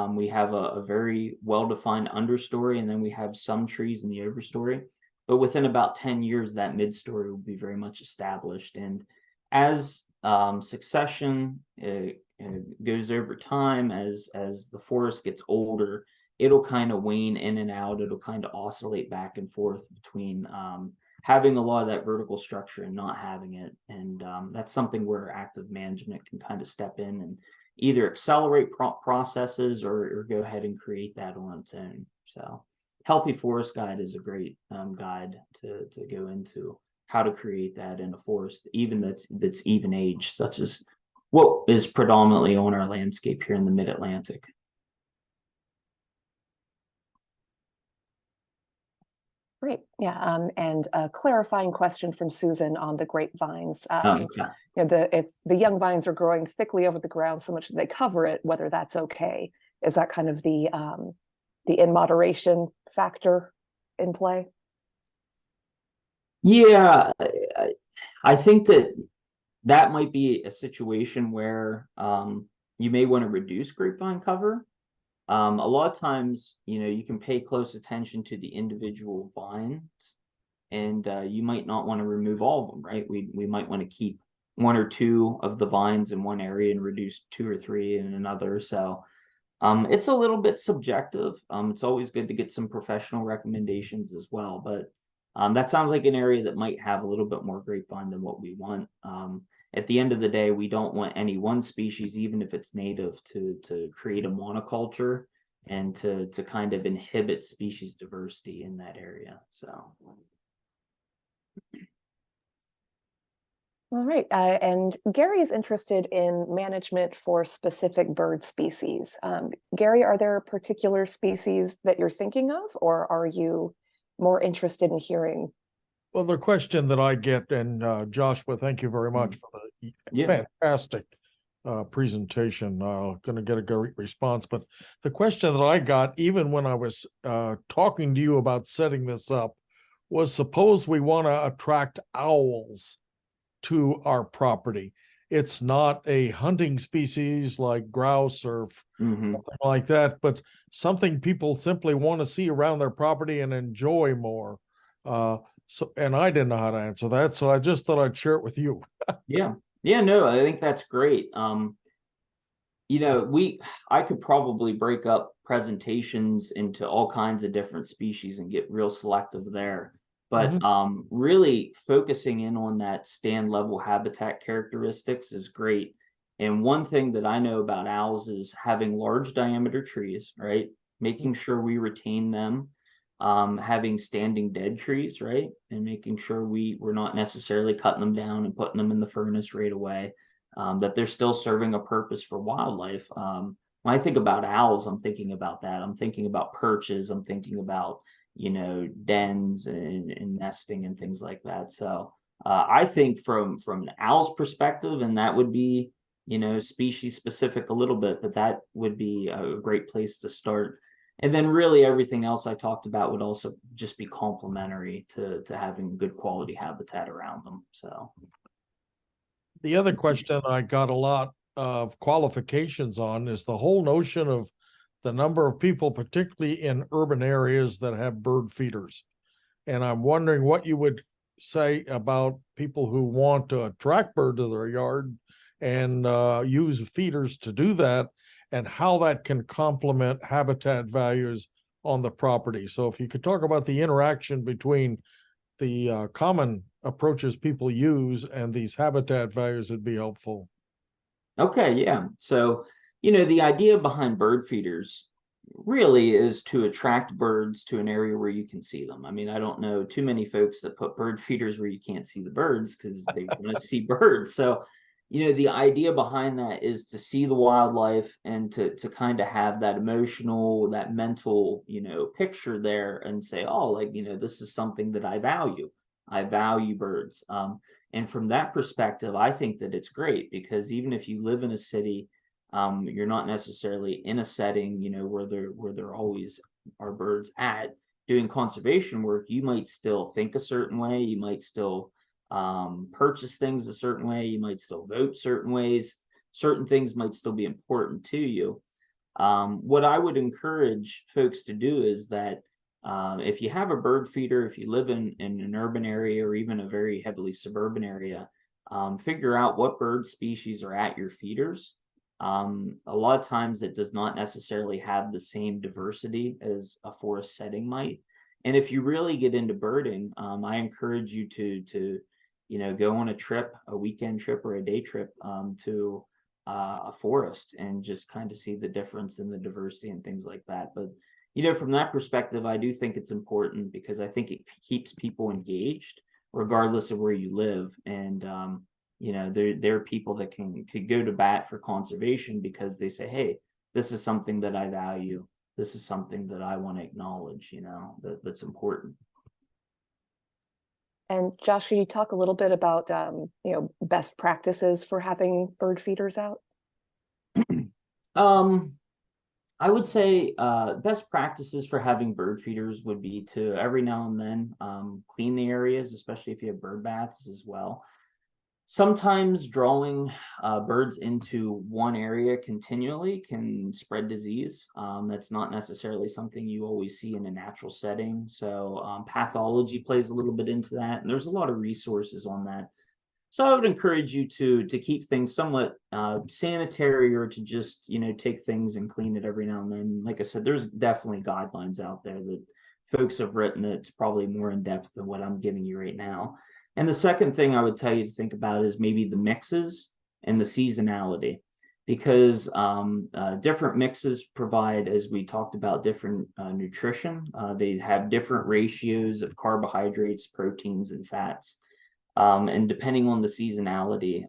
We have a very well-defined understory, and then we have some trees in the overstory. But within about 10 years, that mid-story will be very much established. And as succession goes over time, as the forest gets older, it'll kind of wane in and out. It'll kind of oscillate back and forth between having a lot of that vertical structure and not having it. And that's something where active management can kind of step in and either accelerate processes or go ahead and create that on its own. So Healthy Forest Guide is a great guide to go into how to create that in a forest, even that's even age, such as what is predominantly on our landscape here in the Mid-Atlantic. Great. Yeah. And a clarifying question from Susan on the grapevines. Okay. If the young vines are growing thickly over the ground so much that they cover it, whether that's okay. Is that kind of the in moderation factor in play? Yeah, I think that might be a situation where you may want to reduce grapevine cover. A lot of times, you can pay close attention to the individual vines, and you might not want to remove all of them, right? We might want to keep one or two of the vines in one area and reduce two or three in another. So it's a little bit subjective. It's always good to get some professional recommendations as well, but that sounds like an area that might have a little bit more grapevine than what we want. At the end of the day, we don't want any one species, even if it's native, to create a monoculture and to kind of inhibit species diversity in that area. So. All right. And Gary is interested in management for specific bird species. Gary, are there particular species that you're thinking of, or are you more interested in hearing? Well, the question that I get, and Joshua, thank you very much for the fantastic presentation. Going to get a great response. But the question that I got, even when I was talking to you about setting this up, was suppose we want to attract owls to our property. It's not a hunting species like grouse or something like that, but something people simply want to see around their property and enjoy more. And I didn't know how to answer that, so I just thought I'd share it with you. Yeah, no, I think that's great. I could probably break up presentations into all kinds of different species and get real selective there. But really focusing in on that stand level habitat characteristics is great. And one thing that I know about owls is having large diameter trees, right? Making sure we retain them, having standing dead trees, right? And making sure we're not necessarily cutting them down and putting them in the furnace right away, that they're still serving a purpose for wildlife. When I think about owls, I'm thinking about that. I'm thinking about perches. I'm thinking about dens and nesting and things like that. So I think from an owl's perspective, and that would be species specific a little bit, but that would be a great place to start. And then really everything else I talked about would also just be complementary to having good quality habitat around them. So the other question I got a lot of qualifications on is the whole notion of the number of people, particularly in urban areas, that have bird feeders. And I'm wondering what you would say about people who want to attract bird to their yard and use feeders to do that, and how that can complement habitat values on the property. So if you could talk about the interaction between the common approaches people use and these habitat values, would be helpful. Okay, yeah. So the idea behind bird feeders really is to attract birds to an area where you can see them. I mean, I don't know too many folks that put bird feeders where you can't see the birds because they want to see birds. So, the idea behind that is to see the wildlife and to kind of have that emotional, that mental, picture there and say, oh, like, this is something that I value. I value birds. And from that perspective, I think that it's great because even if you live in a city, you're not necessarily in a setting, where there always are birds at doing conservation work. You might still think a certain way. You might still purchase things a certain way. You might still vote certain ways. Certain things might still be important to you. What I would encourage folks to do is that if you have a bird feeder, if you live in an urban area or even a very heavily suburban area, figure out what bird species are at your feeders. A lot of times it does not necessarily have the same diversity as a forest setting might. And if you really get into birding, I encourage you to go on a trip, a weekend trip or a day trip to a forest and just kind of see the difference in the diversity and things like that. But from that perspective, I do think it's important because I think it keeps people engaged regardless of where you live. And there are people that could go to bat for conservation because they say, hey, this is something that I value. This is something that I want to acknowledge, that's important. And Josh, could you talk a little bit about, best practices for having bird feeders out? I would say best practices for having bird feeders would be to every now and then clean the areas, especially if you have bird baths as well. Sometimes drawing birds into one area continually can spread disease. That's not necessarily something you always see in a natural setting. So pathology plays a little bit into that, and there's a lot of resources on that. So I would encourage you to keep things somewhat sanitary, or to just take things and clean it every now and then. Like I said, there's definitely guidelines out there that folks have written that's probably more in depth than what I'm giving you right now. And the second thing I would tell you to think about is maybe the mixes and the seasonality, because different mixes provide, as we talked about, different nutrition. They have different ratios of carbohydrates, proteins, and fats. And depending on the seasonality,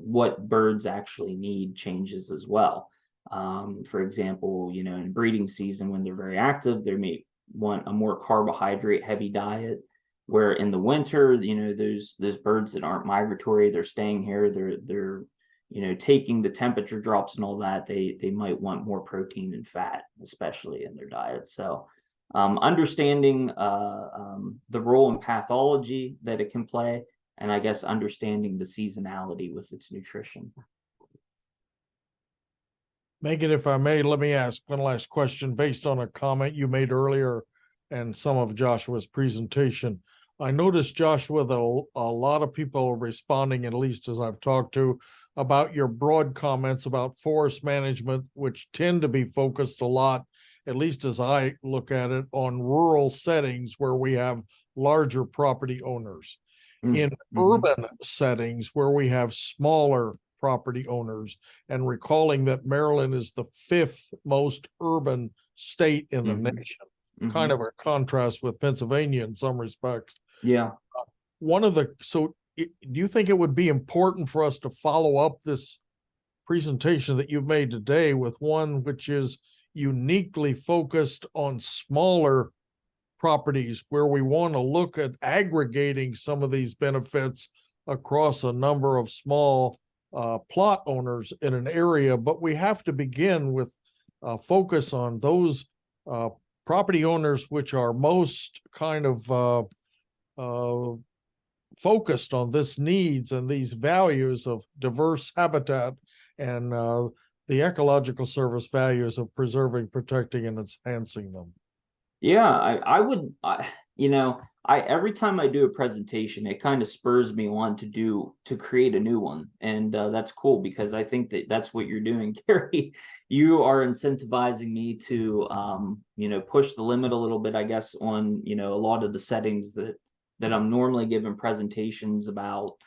what birds actually need changes as well. For example, in breeding season, when they're very active, they may want a more carbohydrate heavy diet, where in the winter, those birds that aren't migratory, they're staying here, they're taking the temperature drops and all that, they might want more protein and fat, especially in their diet. So understanding the role in pathology that it can play, and I guess understanding the seasonality with its nutrition. Megan, if I may, let me ask one last question based on a comment you made earlier and some of Joshua's presentation. I noticed, Joshua, that a lot of people are responding, at least as I've talked to, about your broad comments about forest management, which tend to be focused a lot, at least as I look at it, on rural settings where we have larger property owners. In urban settings where we have smaller property owners, and recalling that Maryland is the 5th most urban state in the nation, kind of a contrast with Pennsylvania in some respects. Yeah. Do you think it would be important for us to follow up this presentation that you've made today with one which is uniquely focused on smaller properties, where we want to look at aggregating some of these benefits across a number of small plot owners in an area, but we have to begin with focus on those property owners which are most kind of focused on this needs and these values of diverse habitat and the ecological service values of preserving, protecting, and enhancing them. Yeah, I would, every time I do a presentation, it kind of spurs me on to create a new one. And that's cool, because I think that's what you're doing, Gary. You are incentivizing me to, push the limit a little bit, I guess, on, a lot of the settings that I'm normally giving presentations about,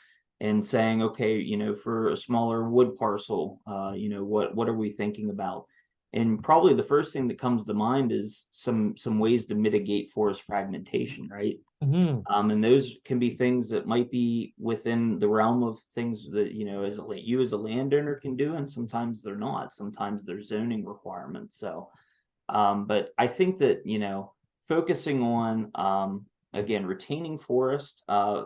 and saying, okay, for a smaller wood parcel, what are we thinking about? And probably the first thing that comes to mind is some ways to mitigate forest fragmentation, right? And those can be things that might be within the realm of things that you as a landowner can do, and sometimes they're not. Sometimes there's zoning requirements. So, but I think that focusing on again, retaining forest,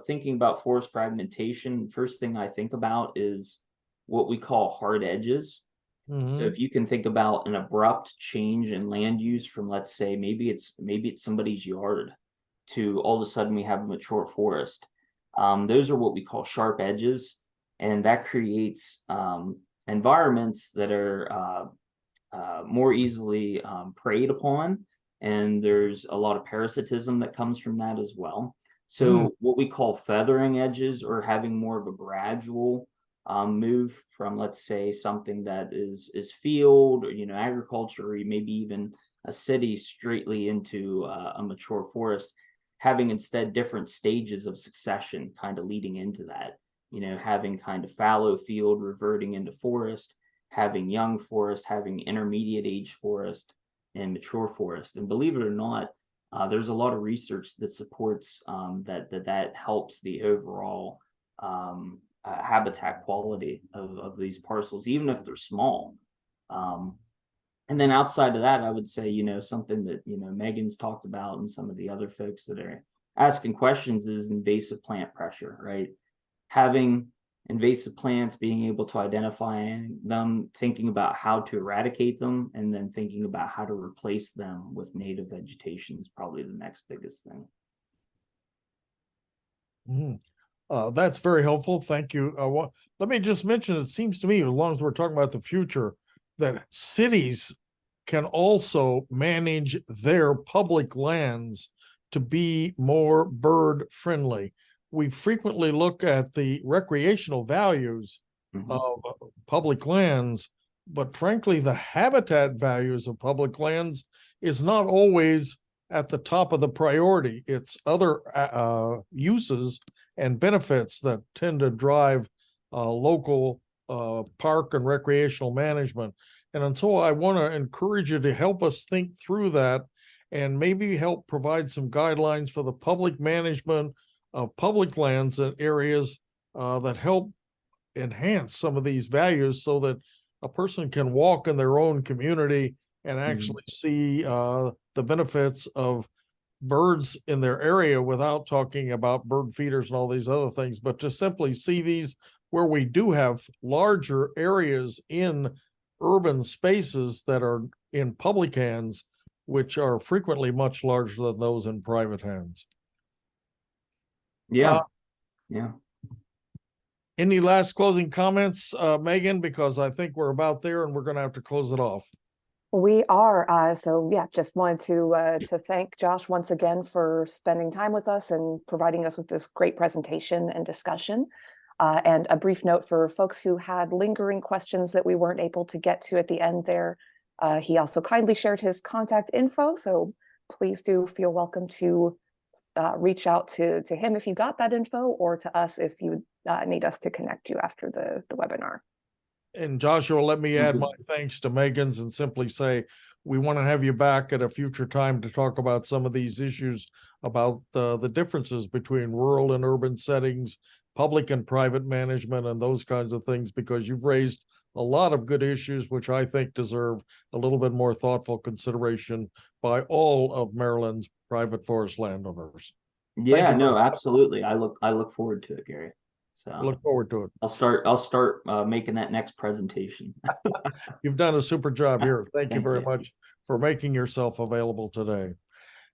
thinking about forest fragmentation, first thing I think about is what we call hard edges. So if you can think about an abrupt change in land use from, let's say, maybe it's somebody's yard, to all of a sudden we have a mature forest. Those are what we call sharp edges, and that creates environments that are more easily preyed upon, and there's a lot of parasitism that comes from that as well. So what we call feathering edges, or having more of a gradual move from, let's say, something that is field, or agriculture, or maybe even a city, straightly into a mature forest, having instead different stages of succession kind of leading into that, having kind of fallow field reverting into forest, having young forest, having intermediate age forest, and mature forest. And believe it or not, there's a lot of research that supports that helps the overall habitat quality of these parcels, even if they're small. And then outside of that, I would say, something that, Megan's talked about, and some of the other folks that are asking questions is invasive plant pressure, right? Having invasive plants, being able to identify them, thinking about how to eradicate them, and then thinking about how to replace them with native vegetation is probably the next biggest thing. That's very helpful. Thank you. Let me just mention, it seems to me, as long as we're talking about the future, that cities can also manage their public lands to be more bird friendly. We frequently look at the recreational values of public lands, but frankly, the habitat values of public lands is not always at the top of the priority. It's other uses and benefits that tend to drive local park and recreational management. And so I want to encourage you to help us think through that and maybe help provide some guidelines for the public management of public lands and areas that help enhance some of these values so that a person can walk in their own community and actually see the benefits of birds in their area without talking about bird feeders and all these other things, but to simply see these where we do have larger areas in urban spaces that are in public hands, which are frequently much larger than those in private hands. Yeah. Yeah. Any last closing comments, Megan? Because I think we're about there and we're going to have to close it off. We are. So yeah, just wanted to thank Josh once again for spending time with us and providing us with this great presentation and discussion. And a brief note for folks who had lingering questions that we weren't able to get to at the end there. He also kindly shared his contact info, so please do feel welcome to reach out to him if you got that info, or to us if you need us to connect you after the webinar. And Joshua, let me add my thanks to Megan's and simply say, we want to have you back at a future time to talk about some of these issues about the differences between rural and urban settings, public and private management, and those kinds of things, because you've raised a lot of good issues, which I think deserve a little bit more thoughtful consideration by all of Maryland's private forest landowners. Yeah, no, absolutely. I look forward to it, Gary. So look forward to it. I'll start making that next presentation. You've done a super job here. Thank you very much for making yourself available today.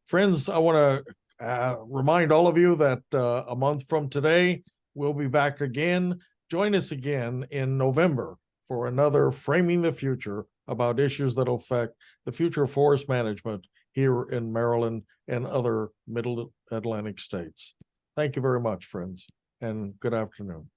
Friends, I want to remind all of you that a month from today, we'll be back again. Join us again in November for another Framing the Future about issues that affect the future of forest management here in Maryland and other Middle Atlantic states. Thank you very much, friends, and good afternoon.